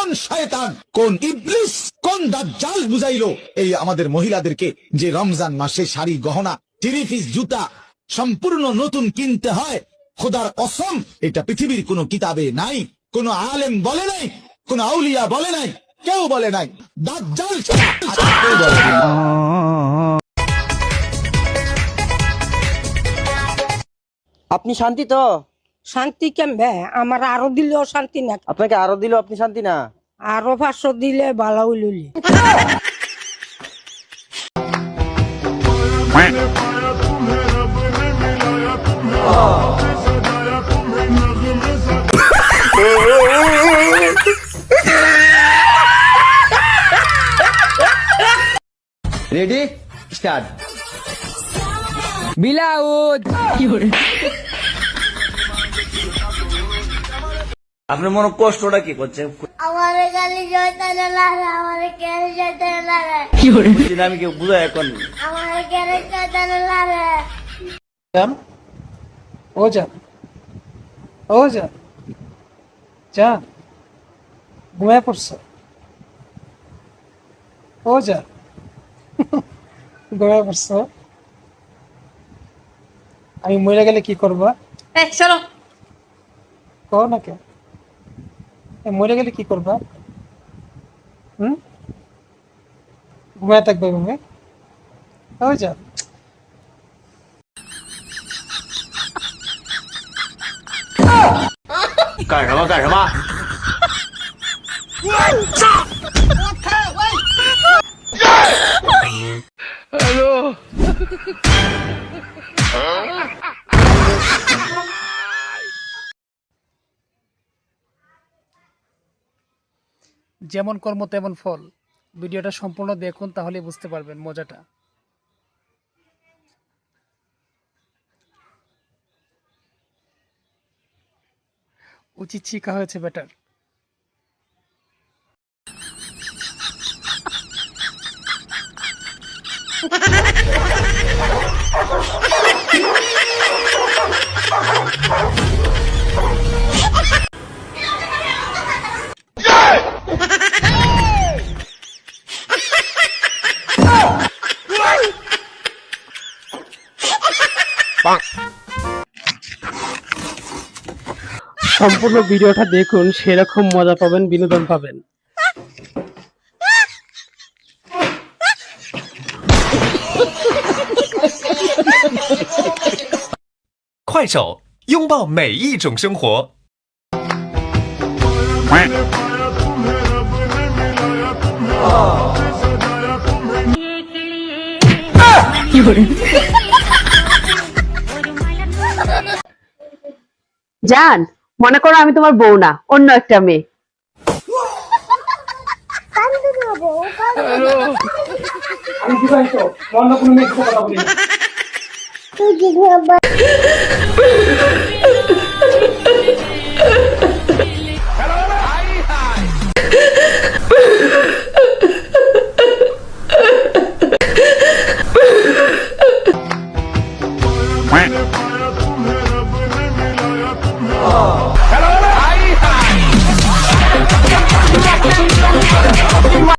কোন শয়তান, কোন ইবলিস, কোন দাজ্জাল বুঝাইলো এই আমাদের মহিলাদেরকে যে রমজান মাসে শাড়ি গহনা 3 পিস জুতা সম্পূর্ণ নতুন কিনতে হয়? খোদার কসম, এটা পৃথিবীর কোন কিতাবে নাই, কোন আলেম বলে নাই, কোন আউলিয়া বলে নাই, কেউ বলে নাই, দাজ্জাল ছাড়া কেউ বলে নাই। আপনি শান্তি তো? শান্তি কেমবে? আমার আরো দিলেও শান্তি না। আপনাকে আরো দিল, আপনি শান্তি না? আরো 500 দিলে ভালো হইলি। Ready, start. বিলাউদ আপনার মনে কষ্টটা কি করছে? আমার গালি জয়তানে লাগে, আমার গালি জয়তানে লাগে, আমি কেউ বুঝাই এখন। আমার গালি জয়তানে লাগে। ও যা, ও যা, যা ঘুমায় পড়ছো? ও যা ঘুমায় পড়ছো? আমি মরে গেলে কি করবা? চলো কও না কে, মরে গেলে কি করবা? ঘুমায় থাকবে ঘুমে? ও যা।干什么干什么？ যেমন কর্ম তেমন ফল। ভিডিওটা সম্পূর্ণ দেখুন, তাহলে বুঝতে পারবেন মজাটা। উচিত শিক্ষা হয়েছে বেটার। সম্পূর্ণ ভিডিওটা দেখুন, সেরকম মজা পাবেন, বিনোদন পাবেন। 快手，拥抱每一种生活。জান, মনে করো আমি তোমার বউ না, অন্য একটা মেয়ে। অন্য কোনো মেয়ের সাথে কথা বলি না।